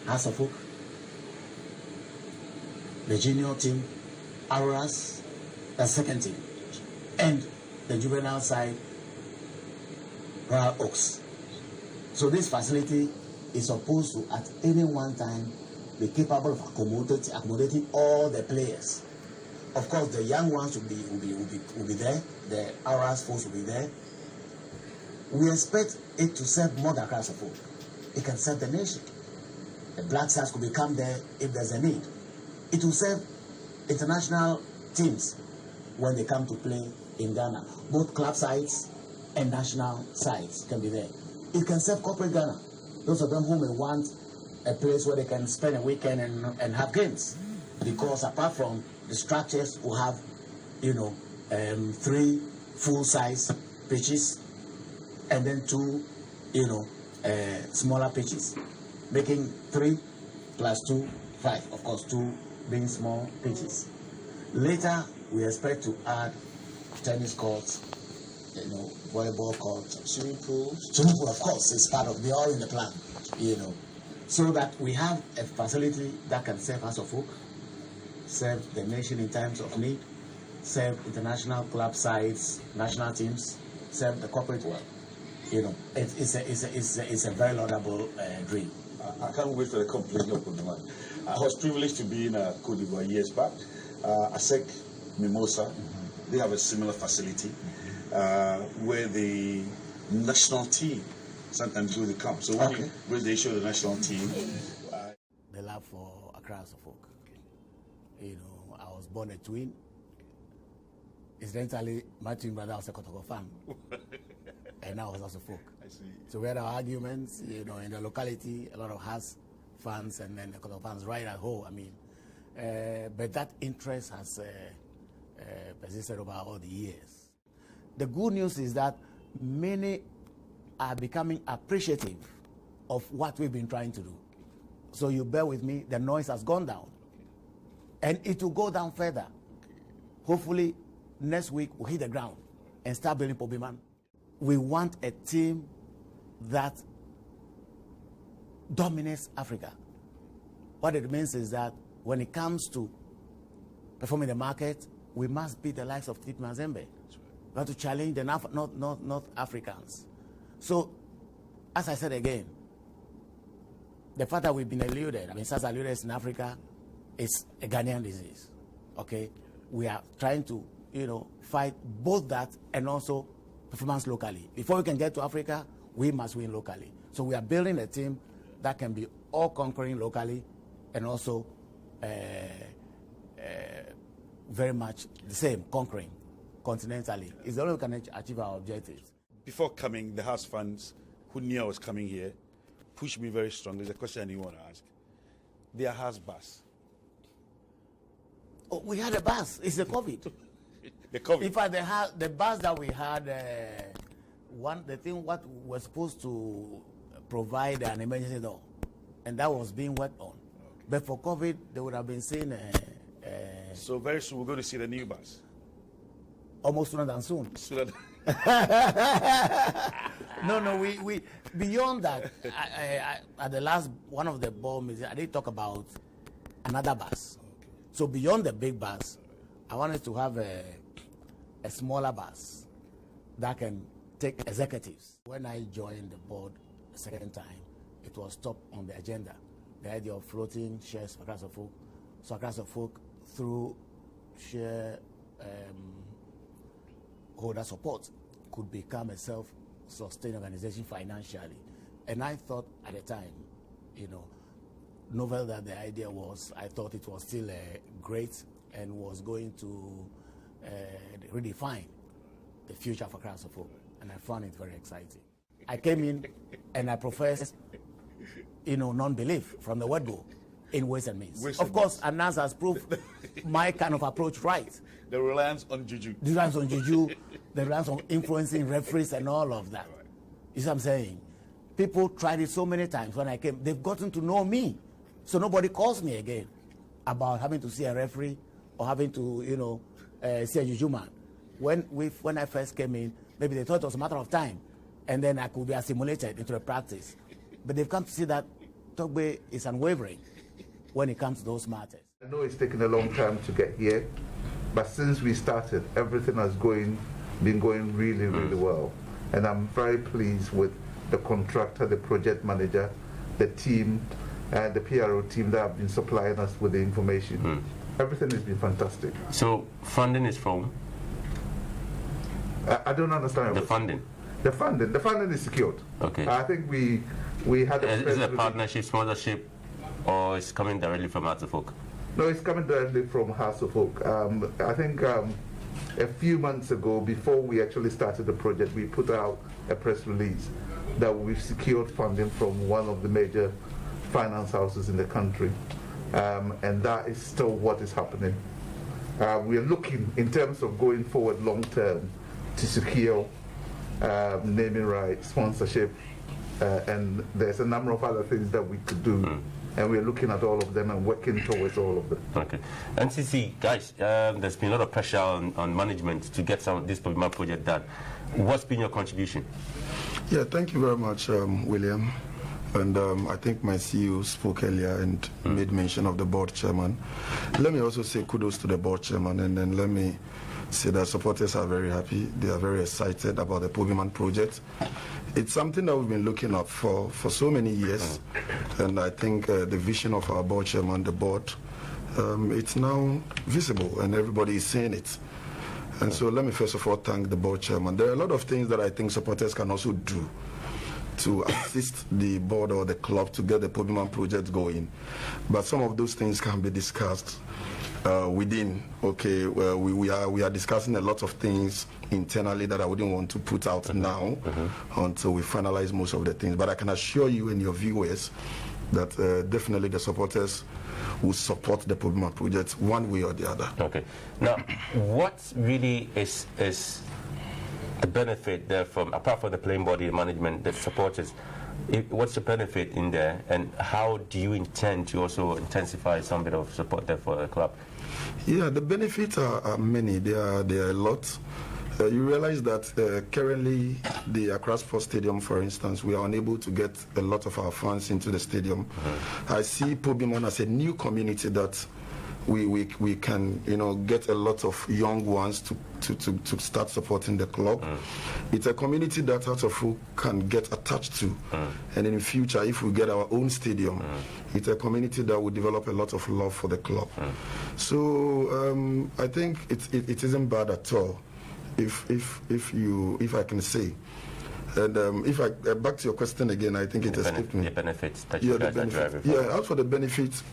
House of Folk, the junior team, Auroras, the second team, and the juvenile side, Royal Oaks. So this facility is supposed to, at any one time, be capable of accommodating all the players. Of course, the young ones will be there. The Auroras folks will be there. We expect it to serve more than House of Folk. It can serve the nation. The Black Stars could become there if there's a need. It will serve international teams when they come to play in Ghana. Both club sides and national sides can be there. It can serve corporate Ghana. Those of them who may want a place where they can spend a weekend and have games. Because apart from the structures, we have, 3 full-size pitches and then 2, smaller pitches, making 3 plus 2, 5. Of course, 2 being small pitches. Later, we expect to add tennis courts, volleyball courts, swimming pool. Swimming pool, of course, is part of. They're all in the plan, so that we have a facility that can serve House of Folk, serve the nation in times of need, serve international club sides, national teams, serve the corporate world. It's a very laudable dream. I can't wait for the completion of Pobiman. I was privileged to be in Cote d'Ivoire years back. ASEC Mimosa, they have a similar facility where the national team sometimes do the camp. So when they show the national team, the love for Accra House of Folk. I was born a twin. Incidentally, my twin brother was a Kotoko fan. And I was also folk. I see. So we had our arguments, in the locality, a lot of Hearts fans and then a couple of fans right at home. But that interest has persisted over all the years. The good news is that many are becoming appreciative of what we've been trying to do. So you bear with me, the noise has gone down. And it will go down further. Hopefully, next week we'll hit the ground and start building Pobiman. We want a team that dominates Africa. What it means is that when it comes to performing the market, we must be the likes of Tip Mazembe. We have to challenge the North Africans. So, as I said again, the fact that we've been eluded, SARS eluded us in Africa, is a Ghanaian disease. Okay? We are trying to, fight both that and also performance locally. Before we can get to Africa, we must win locally. So we are building a team that can be all conquering locally and also very much the same, conquering continentally. It's the only way we can achieve our objectives. Before coming, the House fans who knew I was coming here pushed me very strongly. There's a question I didn't want to ask. Their House bus. Oh, we had a bus. It's the COVID. The COVID. In fact, the bus that we had, the thing what was supposed to provide an emergency door, and that was being worked on. Okay. But for COVID, they would have been seeing. So very soon we're going to see the new bus. Almost sooner than soon. No, we beyond that. At the last one of the board meetings, I did talk about another bus. Okay. So beyond the big bus, I wanted to have a smaller bus that can take executives. When I joined the board the second time, it was top on the agenda. The idea of floating shares for Accra House of Folk. So Accra House of Folk, through share holder support, could become a self-sustained organization financially. And I thought at the time, novel that the idea was, I thought it was still great and was going to redefine the future of Accra House of Folk. And I found it very exciting. I came in and I professed, non-belief from the word go in ways and means. Of course, Anas has proved my kind of approach right. The reliance on juju. The reliance on juju, the reliance on influencing referees and all of that. Right. You see what I'm saying? People tried it so many times when I came. They've gotten to know me. So nobody calls me again about having to see a referee or having to, see a juju man. When I first came in, maybe they thought it was a matter of time, and then I could be assimilated into the practice. But they've come to see that Togbe is unwavering when it comes to those matters. I know it's taken a long time to get here, but since we started, everything has been going really, really well. And I'm very pleased with the contractor, the project manager, the team, and the PRO team that have been supplying us with the information. Everything has been fantastic. So funding is from? I don't understand. The funding? The funding is secured. Okay. I think we had a... Is it a partnership, sponsorship, or it's coming directly from Hearts of Oak? No, it's coming directly from Hearts of Oak. I think a few months ago, before we actually started the project, we put out a press release that we've secured funding from one of the major finance houses in the country, and that is still what is happening. We are looking, in terms of going forward long term, to secure naming rights, sponsorship, and there's a number of other things that we could do. And we're looking at all of them and working towards all of them. Okay. NCC, guys, there's been a lot of pressure on management to get this Pobiman project done. What's been your contribution? Yeah, thank you very much, William. And I think my CEO spoke earlier and made mention of the board chairman. Let me also say kudos to the board chairman, and then let me say that supporters are very happy. They are very excited about the Pobiman project. It's something that we've been looking at for so many years, and I think the vision of our board chairman, the board, it's now visible and everybody is seeing it. And so let me first of all thank the board chairman. There are a lot of things that I think supporters can also do to assist the board or the club to get the Pobiman project going. But some of those things can be discussed within. Okay, well, we are discussing a lot of things internally that I wouldn't want to put out now until we finalize most of the things. But I can assure you and your viewers that definitely the supporters will support the Pobiman project one way or the other. Okay. Now, what really is the benefit there from, apart from the playing body management, the supporters? What's the benefit in there, and how do you intend to also intensify some bit of support there for the club? Yeah, the benefits are many. There are a lot. You realize that currently the Accra Sports Stadium, for instance, we are unable to get a lot of our fans into the stadium. I see Pobiman as a new community that we can, get a lot of young ones to start supporting the club. It's a community that Hearts of Oak can get attached to, and in the future, if we get our own stadium, it's a community that will develop a lot of love for the club. So I think it isn't bad at all, if I can say. And if I back to your question again, I think it escaped me. The benefits that you guys are driving for. Yeah, as for the benefits,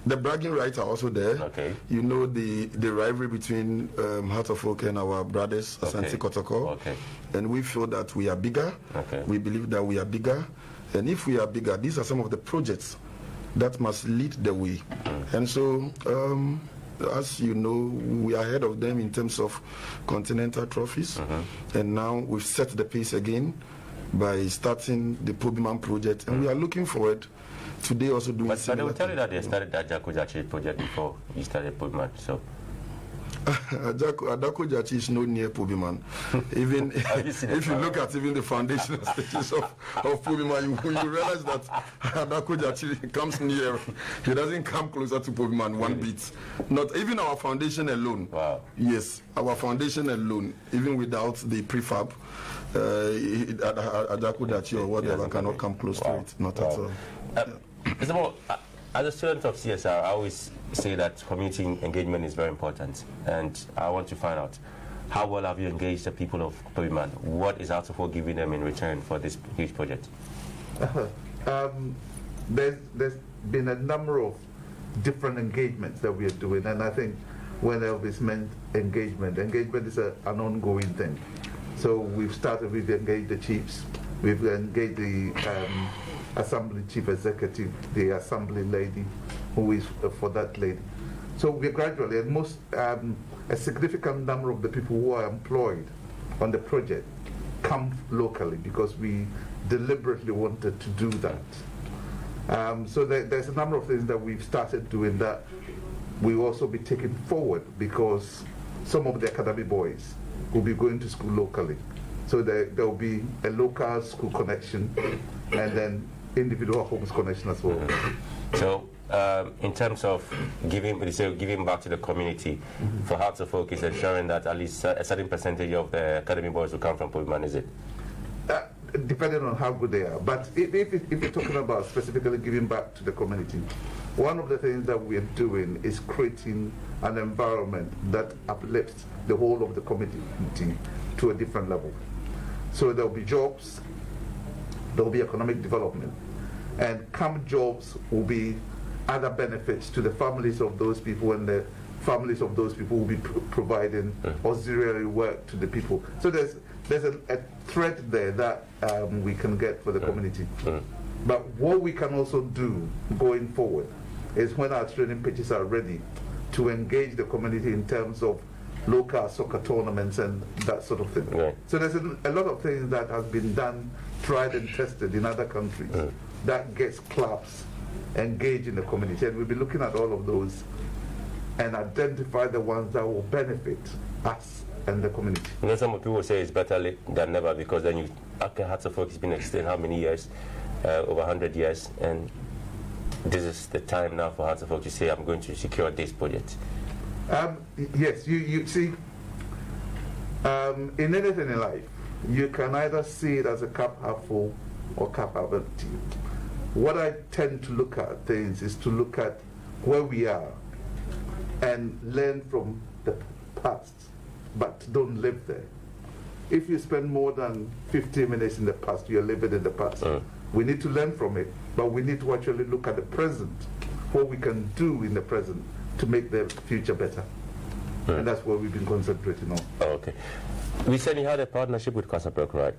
the bragging rights are also there. Okay. You know the rivalry between Hearts of Oak and our brothers, Asante Kotoko. Okay. And we feel that we are bigger. Okay. We believe that we are bigger. And if we are bigger, these are some of the projects that must lead the way. And so, as you know, we are ahead of them in terms of continental trophies. And now we've set the pace again by starting the Pobiman project. And we are looking forward today also doing But they will tell you that they started the Adako project before you started Pobiman, so... Adako Jachi is no near Pobiman. Even if you look at even the foundational stages of Pobiman, you realize that Adako Jachi comes near. He doesn't come closer to Pobiman one bit. Not even our foundation alone. Wow. Yes, our foundation alone, even without the prefab, Adako Jachi or whatever cannot come close to it. Not at all. It's about, as a student of CSR, I always say that community engagement is very important, and I want to find out, how well have you engaged the people of Pobiman? What is Hearts of Oak giving them in return for this huge project? There's been a number of different engagements that we are doing, and I think when Elvis meant engagement is an ongoing thing. So we've engaged the chiefs, we've engaged the Assembly Chief Executive, the Assembly lady, who is for that lady. So we're gradually, and a significant number of the people who are employed on the project come locally because we deliberately wanted to do that. So there's a number of things that we've started doing that we will also be taking forward because some of the academy boys will be going to school locally. So there will be a local school connection, and then individual homes connection as well. So, in terms of giving back to the community, for Hearts of Oak is ensuring that at least a certain percentage of the academy boys will come from Pobiman, is it? Depending on how good they are. But if you're talking about specifically giving back to the community, one of the things that we're doing is creating an environment that uplifts the whole of the community to a different level. So there'll be jobs, there'll be economic development, and come jobs will be other benefits to the families of those people, and the families of those people will be providing auxiliary work to the people. So there's a thread there that we can get for the community. But what we can also do going forward is when our training pitches are ready to engage the community in terms of local soccer tournaments and that sort of thing. Right. So there's a lot of things that has been done, tried and tested in other countries that gets clubs engaged in the community, and we'll be looking at all of those and identify the ones that will benefit us and the community. You know, some people say it's better late than never, because then you, Hearts of Oak has been extended how many years? Over 100 years, and this is the time now for Hearts of Oak to say, I'm going to secure this project. Yes, you see, in anything in life, you can either see it as a cup half full or cup half empty. What I tend to look at things is to look at where we are and learn from the past, but don't live there. If you spend more than 15 minutes in the past, you're living in the past. We need to learn from it, but we need to actually look at the present, what we can do in the present to make the future better. And that's what we've been concentrating on. Oh, okay. We said you had a partnership with Prampram, right?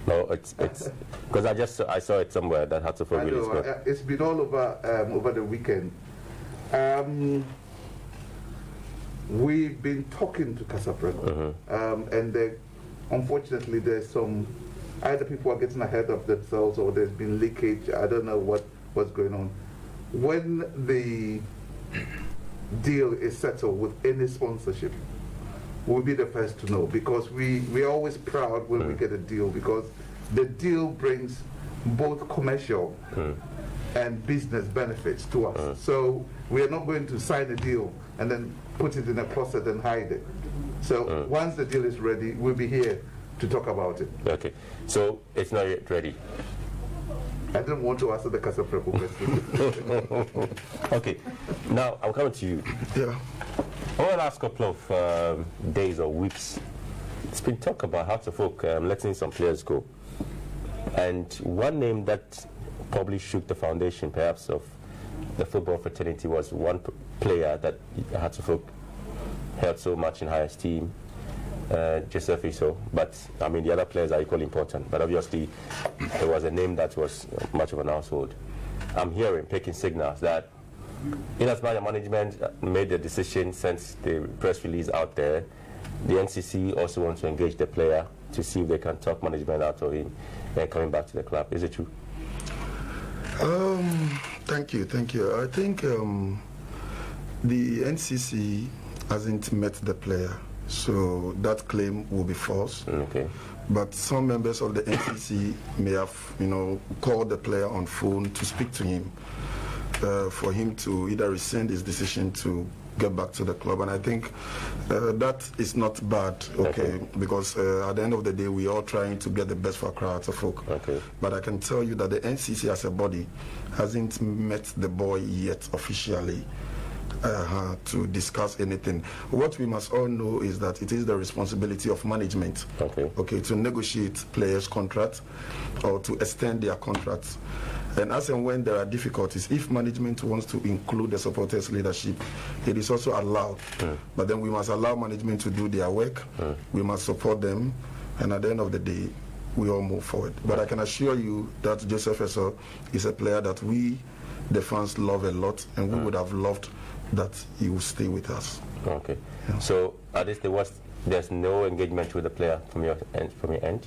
No, it's because I saw it somewhere that Hearts of Oak really scored. It's been all over the weekend. We've been talking to Prampram, and unfortunately there's some, either people are getting ahead of themselves or there's been leakage. I don't know what's going on. When the deal is settled with any sponsorship, we'll be the first to know, because we're always proud when we get a deal, because the deal brings both commercial and business benefits to us. So we are not going to sign a deal and then put it in a closet and hide it. So once the deal is ready, we'll be here to talk about it. Okay, so it's not yet ready. I didn't want to answer the Prampram question. Okay, now I'm coming to you. Yeah. Over the last couple of days or weeks, it's been talk about Hearts of Oak letting some players go. And one name that probably shook the foundation, perhaps, of the football fraternity was one player that Hearts of Oak held so much in high esteem, Joseph Iso. But I mean, the other players are equally important. But obviously, there was a name that was much of an household. I'm hearing, picking signals that in as much as management made the decision, since the press release out there, the NCC also wants to engage the player to see if they can talk management out of him and coming back to the club. Is it true? Thank you. I think the NCC hasn't met the player, so that claim will be false. Okay. But some members of the NCC may have, called the player on phone to speak to him, for him to either rescind his decision to get back to the club. And I think that is not bad, okay, because at the end of the day, we're all trying to get the best for Hearts of Oak. Okay. But I can tell you that the NCC as a body hasn't met the boy yet officially to discuss anything. What we must all know is that it is the responsibility of management, okay, to negotiate players' contracts or to extend their contracts. And as and when there are difficulties, if management wants to include the supporters' leadership, it is also allowed. But then we must allow management to do their work. We must support them, and at the end of the day, we all move forward. But I can assure you that Joseph Eso is a player that we, the fans, love a lot, and we would have loved that he will stay with us. Okay. Yeah. So at this, there's no engagement with the player from your end?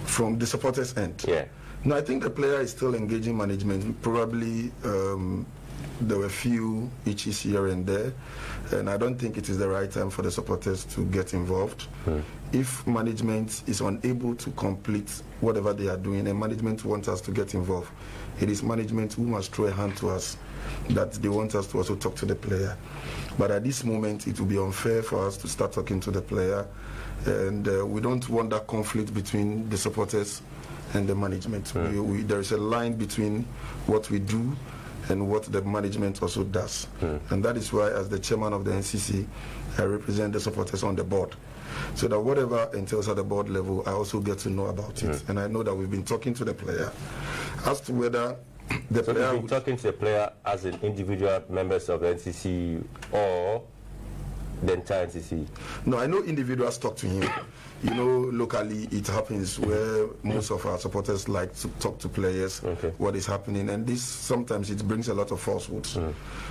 From the supporters' end? Yeah. No, I think the player is still engaging management, probably there were few itches here and there, and I don't think it is the right time for the supporters to get involved. If management is unable to complete whatever they are doing and management wants us to get involved, it is management who must throw a hand to us that they want us to also talk to the player. But at this moment, it will be unfair for us to start talking to the player, and we don't want that conflict between the supporters and the management. There is a line between what we do and what the management also does. And that is why, as the chairman of the NCC, I represent the supporters on the board. So that whatever entails at the board level, I also get to know about it. And I know that we've been talking to the player as to whether the so player... you've been talking to the player as an individual members of the NCC or the entire NCC? No, I know individuals talk to him. You know, locally it happens where most of our supporters like to talk to players, what is happening, and this sometimes it brings a lot of falsehoods.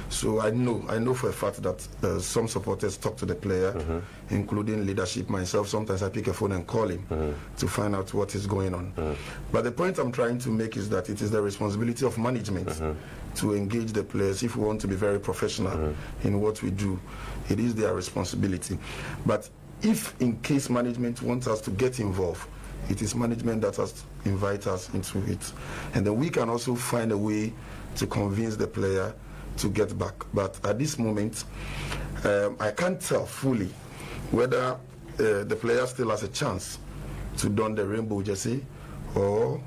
So I know for a fact that some supporters talk to the player, including leadership, myself. Sometimes I pick a phone and call him to find out what is going on. But the point I'm trying to make is that it is the responsibility of management to engage the players. If we want to be very professional in what we do, it is their responsibility. But if in case management wants us to get involved, it is management that has to invite us into it. And then we can also find a way to convince the player to get back. But at this moment, I can't tell fully whether the player still has a chance to don the rainbow jersey or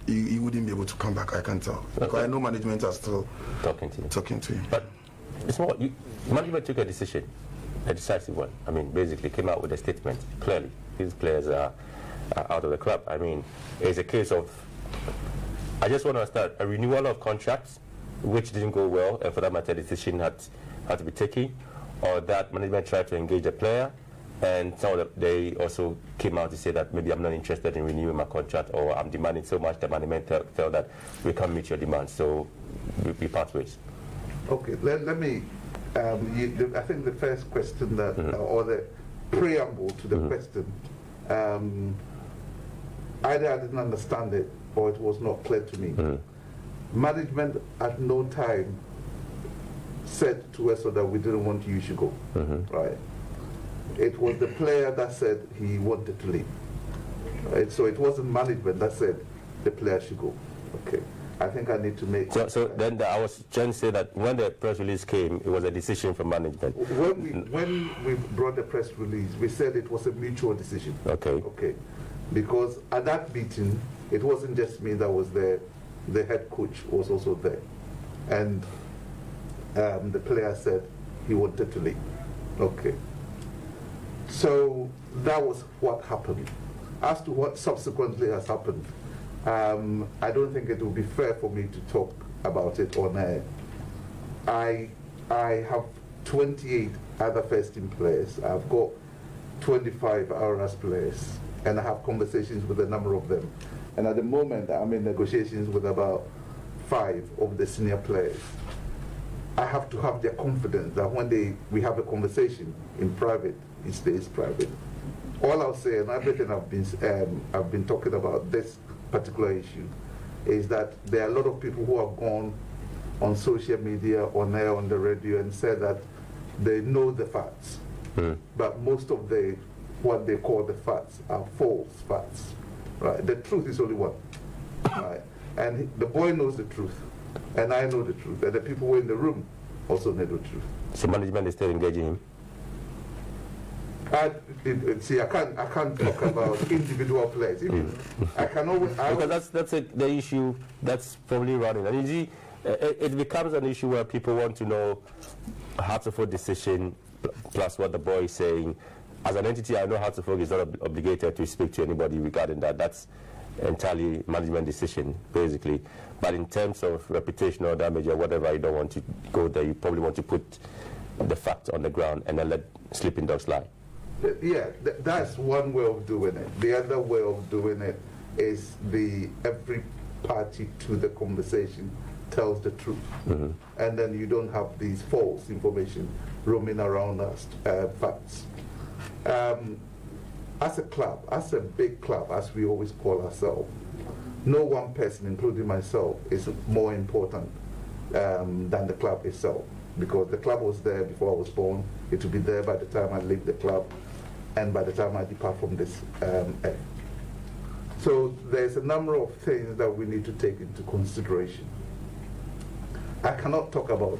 he wouldn't be able to come back. I can't tell. Because I know management are still talking to him. But it's more, management took a decision. A decisive one. I mean, basically came out with a statement. Clearly, these players are out of the club. I mean, it's a case of, I just want to start a renewal of contracts, which didn't go well, and for that matter, a decision had to be taken, or that management tried to engage the player, and some of them, they also came out to say that maybe I'm not interested in renewing my contract, or I'm demanding so much that management felt that we can't meet your demands, so we part ways. Okay, let me. I think the first question that, or the preamble to the question, either I didn't understand it or it was not clear to me. Management at no time said to us that we didn't want you to go, right? It was the player that said he wanted to leave, right? So it wasn't management that said the player should go. Okay. I think I need to make... So then I was trying to say that when the press release came, it was a decision from management. When we brought the press release, we said it was a mutual decision. Okay. Because at that meeting, it wasn't just me that was there. The head coach was also there. And the player said he wanted to leave. Okay. So that was what happened. As to what subsequently has happened, I don't think it would be fair for me to talk about it on air. I have 28 other first team players. I've got 25 RS players, and I have conversations with a number of them. And at the moment, I'm in negotiations with about 5 of the senior players. I have to have their confidence that when we have a conversation in private, it stays private. All I'll say, and everything I've been talking about this particular issue, is that there are a lot of people who have gone on social media, on air, on the radio, and said that they know the facts, but most of what they call the facts are false facts. Right? The truth is only one, right? And the boy knows the truth, and I know the truth, and the people who are in the room also know the truth. So management is still engaging him? I can't talk about individual players. I can always... Because that's the issue that's probably running. And you see, it becomes an issue where people want to know Hartlepool decision plus what the boy is saying. As an entity, I know Hartlepool is not obligated to speak to anybody regarding that. That's entirely management decision, basically. But in terms of reputational damage or whatever, you don't want to go there. You probably want to put the facts on the ground and then let sleeping dogs lie. Yeah, that's one way of doing it. The other way of doing it is every party to the conversation tells the truth. And then you don't have these false information roaming around us, facts. As a club, as a big club, as we always call ourselves, no one person, including myself, is more important than the club itself, because the club was there before I was born. It will be there by the time I leave the club and by the time I depart from this earth. So there's a number of things that we need to take into consideration. I cannot talk about